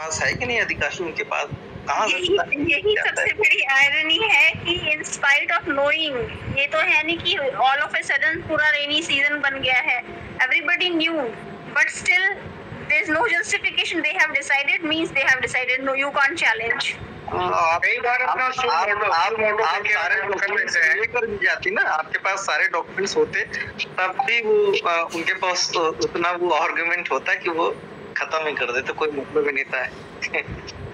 पास है कि नहीं अधिकांश उनके पास? कहाँ यही सबसे बड़ी आयरनी है कि इन स्पाइट ऑफ नोइंग, ये तो है नहीं कि ऑल ऑफ ए सडन पूरा रेनी सीजन बन गया है, everybody new, but still there is no justification, they have decided means they have decided, no you can't challenge. कई बार अपना आप सारे डॉक्यूमेंट्स लेकर भी जाती ना, आपके पास सारे डॉक्यूमेंट्स होते तब भी वो उनके पास उतना वो आर्गुमेंट होता कि वो खत्म ही कर देते, कोई मतलब ही नहीं था।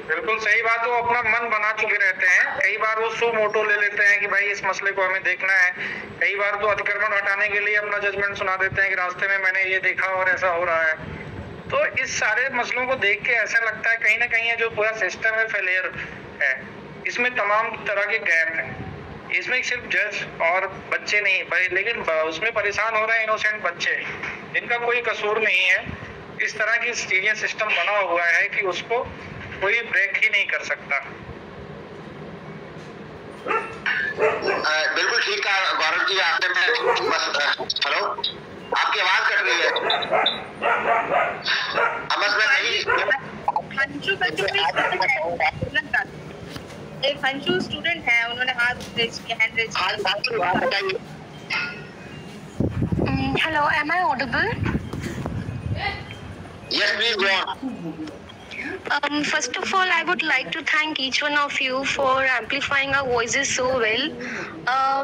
बिल्कुल सही बात, वो अपना मन बना चुके रहते हैं। कई बार वो सो मोटो ले लेते हैं कि भाई इस मसले को हमें देखना है। कई बार तो अतिक्रमण हटाने के लिए अपना जजमेंट सुना देते हैं कि रास्ते में मैंने ये देखा और ऐसा हो रहा है। तो इस सारे मसलों को देख के ऐसा लगता है कहीं ना कहीं जो पूरा सिस्टम है फेलियर है, इसमें तमाम तरह के गैप हैं। इसमें सिर्फ जज और बच्चे नहीं भाई, लेकिन उसमें परेशान हो रहे हैं इनोसेंट बच्चे जिनका कोई कसूर नहीं है। इस तरह की चीजें सिस्टम बना हुआ है कि उसको कोई ब्रेक ही नहीं कर सकता। बिल्कुल ठीक कहा गौरव जी आपने। मैं बस हेलो, आपकी आवाज कट रही है। बस मैं एक हंसू स्टूडेंट है, उन्होंने हाथ रेज किया, हैंड रेज किया। Hello, am I audible? Yes, please go on. First of all, I would like to thank each one of you for amplifying our voices so well.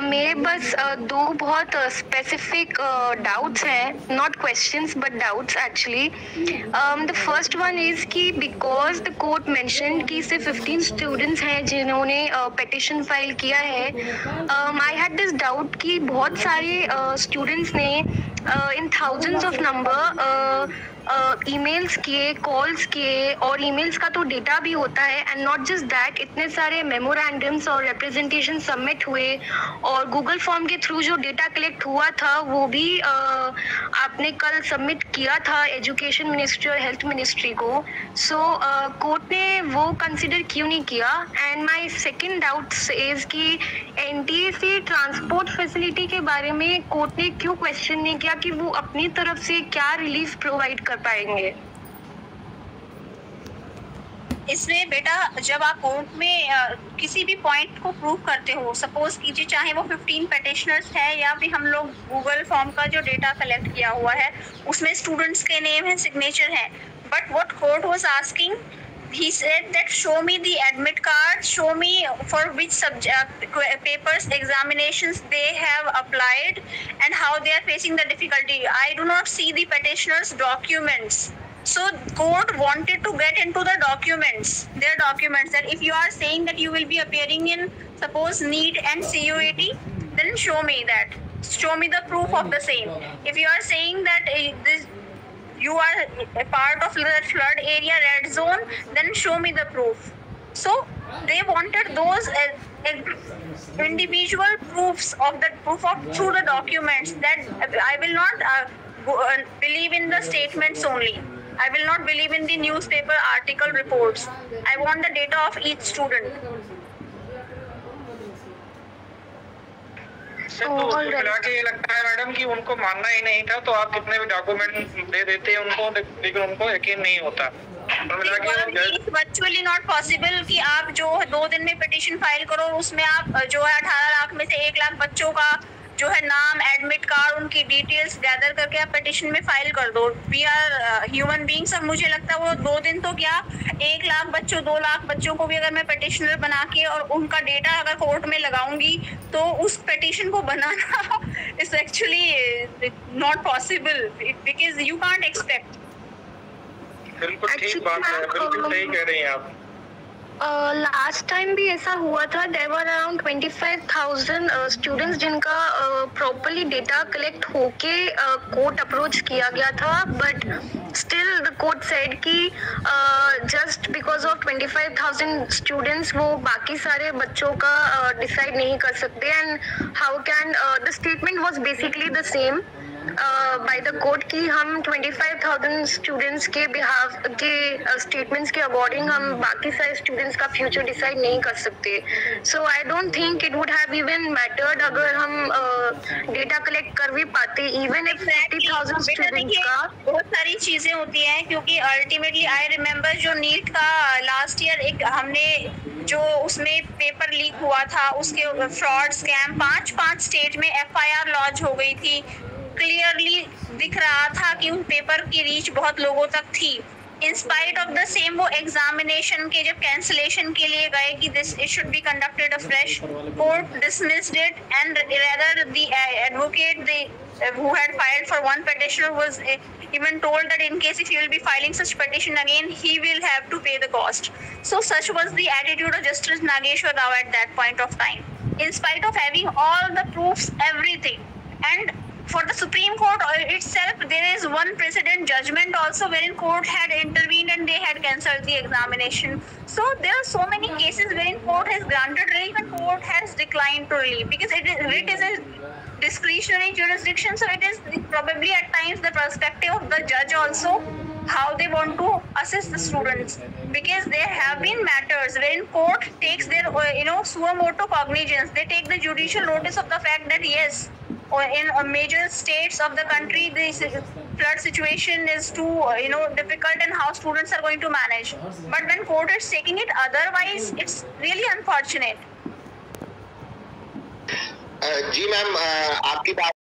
मेरे बस दो बहुत specific doubts हैं, not questions but doubts actually. The first one is कि because the court mentioned कि सिर्फ 15 students हैं जिन्होंने petition file किया है, I had this doubt कि बहुत सारे students ने in thousands of number emails किए, कॉल्स किए, और ईमेल्स का तो डेटा भी होता है, एंड नॉट जस्ट दैट, इतने सारे मेमोरेंडम्स और रिप्रेजेंटेशन सबमिट हुए, और गूगल फॉर्म के थ्रू जो डेटा कलेक्ट हुआ था वो भी आपने कल सबमिट किया था एजुकेशन मिनिस्ट्री और हेल्थ मिनिस्ट्री को। सो कोर्ट ने वो कंसिडर क्यों नहीं किया? And my second doubt is कि एनटीए से ट्रांसपोर्ट फैसिलिटी के बारे में कोर्ट ने क्यों क्वेश्चन नहीं किया कि वो अपनी तरफ से क्या रिलीफ प्रोवाइड कर पाएंगे? इसमें बेटा जब आप कोर्ट में किसी भी पॉइंट को प्रूव करते हो, सपोज कीजिए चाहे वो 15 पेटिशनर्स है या फिर हम लोग गूगल फॉर्म का जो डेटा कलेक्ट किया हुआ है उसमें स्टूडेंट्स के नेम है, सिग्नेचर है, but what court was asking, he said that show me the admit card, show me for which subject papers examinations they have applied and how they are facing the difficulty. I do not see the petitioners documents. So court wanted to get into the documents, their documents, that if you are saying that you will be appearing in suppose NEET and CUET, then show me that, show me the proof of the same. If you are saying that this you are a part of the flood area red zone, then show me the proof. So they wanted those individual proofs of the proof of through the documents, that I will not believe in the statements only. I will not believe in the newspaper article reports. I want the data of each student. तो मिला के ये लगता है madam कि उनको मानना ही नहीं था, तो आप कितने भी डॉक्यूमेंट दे देते हैं उनको, लेकिन उनको यकीन नहीं होता। वर्चुअली नॉट पॉसिबल कि आप जो 2 दिन में पिटीशन फाइल करो, उसमें आप जो है 18 लाख में से 1 लाख बच्चों का जो है नाम, एडमिट कार्ड, उनकी डिटेल्स गैदर करके आप पिटीशन में फाइल कर दो। वी आर ह्यूमन बीइंग्स, और मुझे लगता है वो 2 दिन तो क्या 1 लाख बच्चों, 2 लाख बच्चों को भी अगर मैं पिटीशनर बना के और उनका डेटा अगर कोर्ट में लगाऊंगी तो उस पिटीशन को बनाना is actually not possible, because you can't expect. बिल्कुल ठीक बात है, बिल्कुल सही कह रही हैं आप। लास्ट टाइम भी ऐसा हुआ था, देयर वर अराउंड 25,000 स्टूडेंट्स जिनका प्रॉपर्ली डेटा कलेक्ट होके कोर्ट अप्रोच किया गया था, but still the court said कि जस्ट बिकॉज ऑफ 25,000 स्टूडेंट्स वो बाकी सारे बच्चों का डिसाइड नहीं कर सकते, and how can the statement was basically the same by the court कि हम 25,000 स्टूडेंट्स के बिहाफ के स्टेटमेंट्स के अकॉर्डिंग हम बाकी सारे स्टूडेंट्स का फ्यूचर डिसाइड नहीं कर सकते. So I don't think it would have even mattered अगर हम डेटा कलेक्ट कर भी पाते, इवन इफ 50,000 स्टूडेंट्स का. बहुत सारी चीजें होती हैं क्योंकि अल्टीमेटली आई रिमेम्बर जो नीट का लास्ट ईयर एक हमने जो उसमें पेपर लीक हुआ था, उसके फ्रॉड स्कैम 5 स्टेट में FIR लॉन्च हो गई थी. क्लियरली दिख रहा था कि उन पेपर की रीच बहुत लोगों तक थी. In spite of the same वो एग्जामिनेशन के जब कैंसिलेशन के लिए गए कि this it should be conducted afresh, court dismissed it and rather the advocate who had filed for one petitioner was even told that in case if he will be filing such petition again, he will have to pay the cost. So such was the attitude of Justice Nageshwar Rao at that point of time, in spite of having all the proofs, everything. And for the Supreme Court itself, there is one precedent judgment also wherein court had intervened and they had cancelled the examination. So there are so many cases wherein court has granted relief and court has declined to relief because it is a discretionary jurisdiction. So it is probably at times the perspective of the judge also how they want to assess the students, because there have been matters wherein court takes their suo motu cognizance. They take the judicial notice of the fact that yes, in major states of the country this flood situation is too difficult and how students are going to manage. But when court is taking it otherwise, it's really unfortunate. जी ma'am, आपकी बात